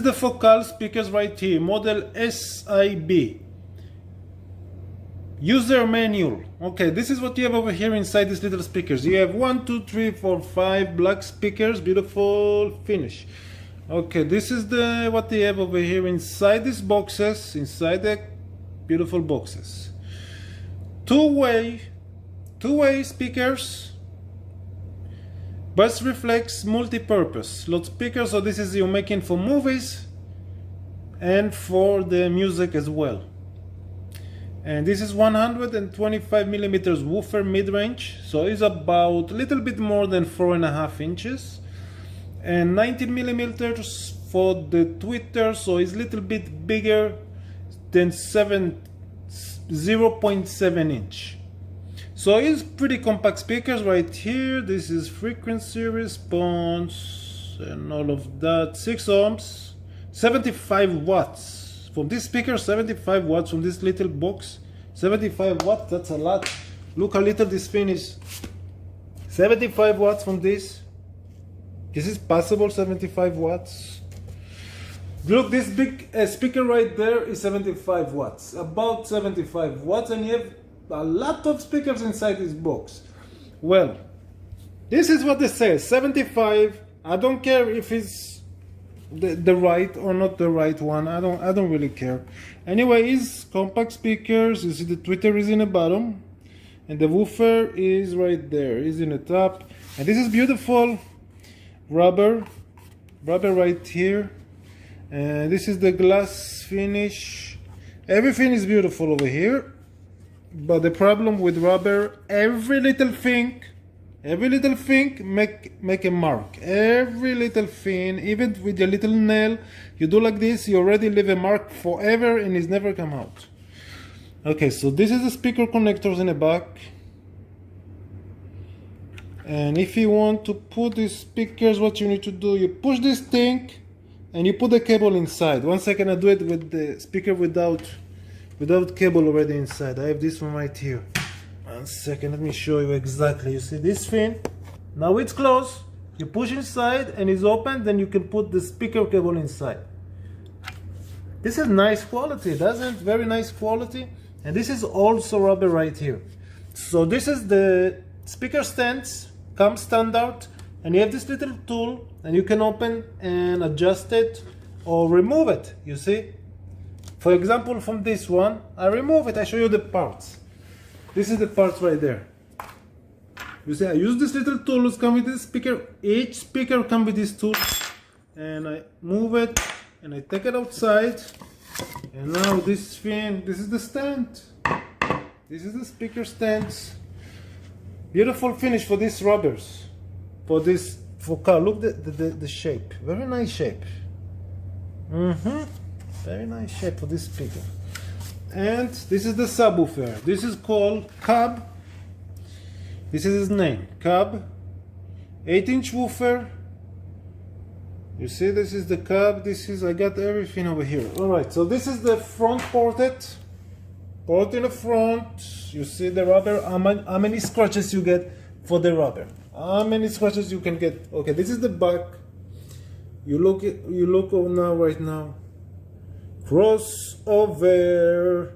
The focal speakers right here, model SIB. User manual. Okay, this is what you have over here inside these little speakers. You have 1, 2, 3, 4, 5 black speakers, beautiful finish. Okay, this is what they have over here inside these boxes, inside the beautiful boxes. Two-way speakers, bass reflex, multi-purpose loudspeaker. So this is you're making for movies and for the music as well. And this is 125 millimeters woofer mid-range, so it's about a little bit more than 4.5 inches, and 19 millimeters for the tweeter, so it's a little bit bigger than 0.7 inch. So it's pretty compact speakers right here. This is frequency response and all of that. 6 ohms, 75 watts. From this speaker, 75 watts from this little box. 75 watts, that's a lot. Look how little this thing is. 75 watts from this. This is possible, 75 watts. Look, this big speaker right there is 75 watts. About 75 watts, and you have a lot of speakers inside this box. Well, this is what they say, 75. I don't care if it's the right or not the right one. I don't really care. Anyway, it's compact speakers. You see the tweeter is in the bottom and the woofer is right there, is in the top, and this is beautiful rubber right here, and this is the glass finish. Everything is beautiful over here, but the problem with rubber, every little thing make a mark. Every little thing, even with your little nail, you do like this, you already leave a mark forever and it's never come out. Okay, so this is the speaker connectors in the back. And if you want to put these speakers, what you need to do, you push this thing and you put the cable inside. 1 second, I do it with the speaker without cable already inside. I have this one right here. 1 second, let me show you exactly. You see this thing? Now it's closed. You push inside and it's open, then you can put the speaker cable inside. This is nice quality, doesn't it? Very nice quality. And this is also rubber right here. So this is the speaker stands, comes standard, and you have this little tool and you can open and adjust it or remove it, you see? For example, from this one, I remove it, I show you the parts. This is the parts right there. You see, I use this little tool, it's come with this speaker. Each speaker comes with this tool, and I move it and I take it outside. And now this thing, this is the stand. This is the speaker stands. Beautiful finish for these rubbers, for this focal. Look the shape, very nice shape. Very nice shape for this speaker. And this is the subwoofer. This is called Cub. This is his name, Cub. 8-inch woofer. You see, this is the Cub. This is, I got everything over here. Alright, so this is the front ported. Port in the front. You see the rubber. How many scratches you get for the rubber? How many scratches you can get? Okay, this is the back. You look now, right now. Crossover.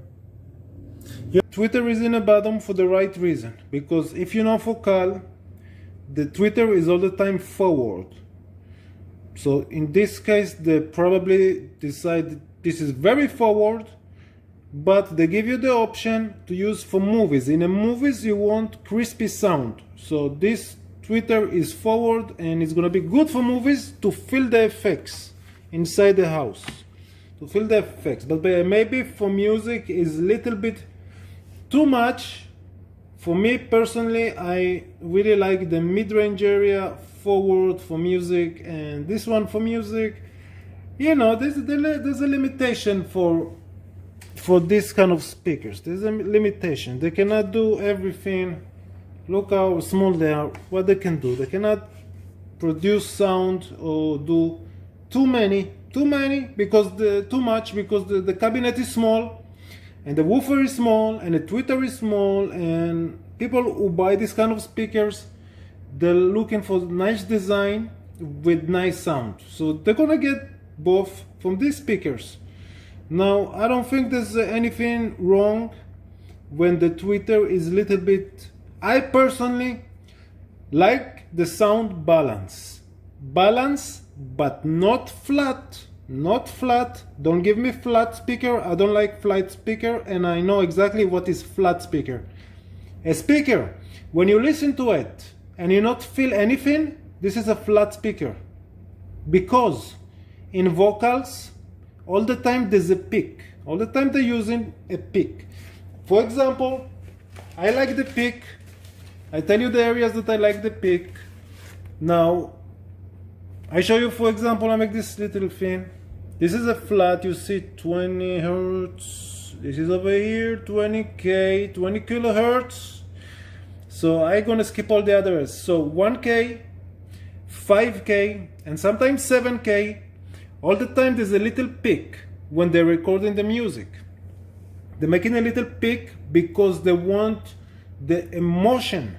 Your tweeter is in the bottom for the right reason, because if you know focal, the tweeter is all the time forward. So in this case, they probably decide this is very forward, but they give you the option to use for movies. In the movies, you want crispy sound, so this tweeter is forward and it's gonna be good for movies to feel the effects inside the house. To feel the effects, but maybe for music is a little bit too much. For me personally, I really like the mid-range area forward for music, and this one for music, you know, there's a limitation for this kind of speakers. There's a limitation. They cannot do everything. Look how small they are. What they can do, they cannot produce sound or do too many because too much because the cabinet is small and the woofer is small and the tweeter is small, and people who buy this kind of speakers, they're looking for nice design with nice sound, so they're gonna get both from these speakers. Now, I don't think there's anything wrong when the tweeter is a little bit. I personally like the sound balance, but not flat. Not flat. Don't give me flat speaker. I don't like flat speaker, and I know exactly what is flat speaker. A speaker, when you listen to it and you not feel anything, this is a flat speaker. Because in vocals, all the time there's a peak. All the time they're using a peak. For example, I like the peak. I tell you the areas that I like the peak. Now, I show you, for example, I make this little thing. This is a flat, you see 20 hertz. This is over here, 20K, 20 kilohertz. So I'm gonna skip all the others. So 1K, 5K, and sometimes 7K. All the time there's a little peak when they're recording the music. They're making a little peak because they want the emotion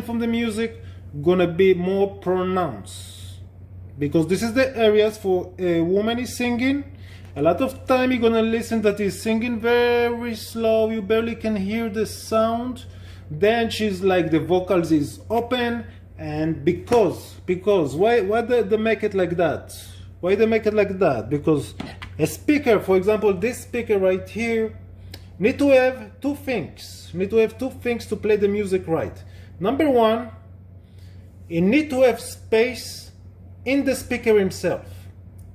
from the music gonna be more pronounced. Because this is the areas for a woman is singing. A lot of time you're gonna listen that he's singing very slow, you barely can hear the sound. Then she's like the vocals is open, and because why they make it like that? Why they make it like that? Because a speaker, for example, this speaker right here, need to have two things. Need to have two things to play the music right. Number one, you need to have space in the speaker himself.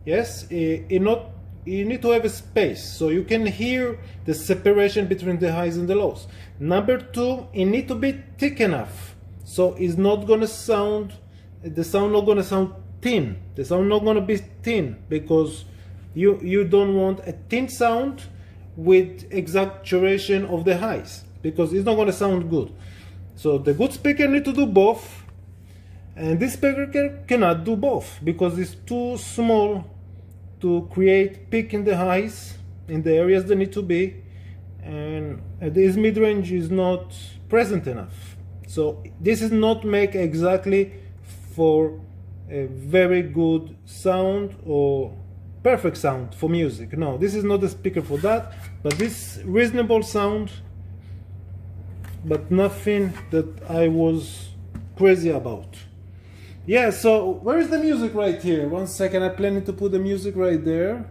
Yes, you need to have a space so you can hear the separation between the highs and the lows. Number two, it need to be thick enough so it's not gonna sound, the sound not gonna sound thin. The sound not gonna be thin because you don't want a thin sound with exaggeration of the highs because it's not gonna sound good. So the good speaker need to do both. And this speaker cannot do both because it's too small to create peak in the highs in the areas they need to be, and this mid-range is not present enough. So this is not make exactly for a very good sound or perfect sound for music. No, this is not a speaker for that, but this reasonable sound, but nothing that I was crazy about. Yeah, so where is the music right here? 1 second, I'm planning to put the music right there.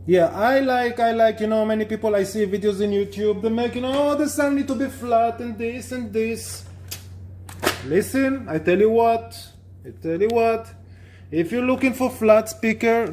Yeah, I like, you know, many people I see videos in YouTube, they're making, oh, the sound need to be flat and this and this. Listen, I tell you what, if you're looking for flat speaker,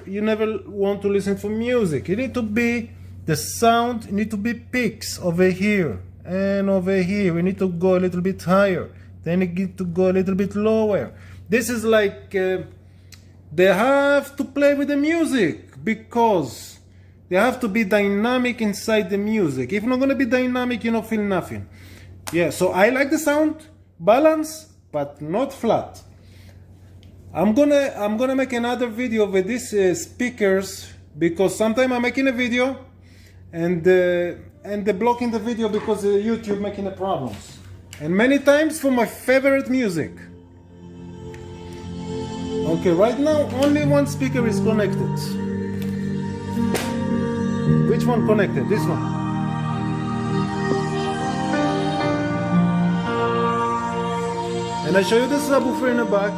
you never want to listen for music. You need to be, the sound need to be peaks over here and over here. We need to go a little bit higher. Then you get to go a little bit lower. This is like they have to play with the music because they have to be dynamic inside the music. If you're not going to be dynamic, you don't feel nothing. Yeah, so I like the sound balance, but not flat. I'm gonna make another video with these speakers because sometimes I'm making a video and they're blocking the video because YouTube making the problems. And many times for my favorite music. Okay, right now only one speaker is connected. Which one connected? This one. And I show you the subwoofer in the back.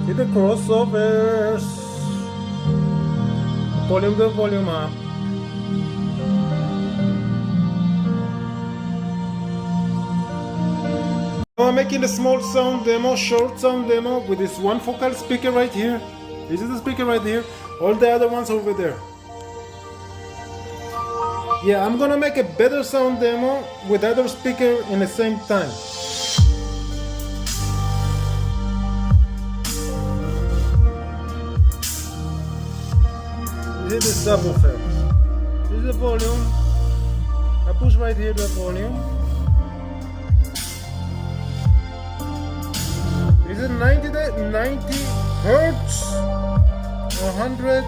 See the crossovers. The volume up. I'm making a small sound demo, short sound demo with this one focal speaker right here. This is the speaker right here. All the other ones over there. Yeah, I'm gonna make a better sound demo with other speaker in the same time. This is the subwoofer. This is the volume. I push right here the volume. This is 90 hertz, 100.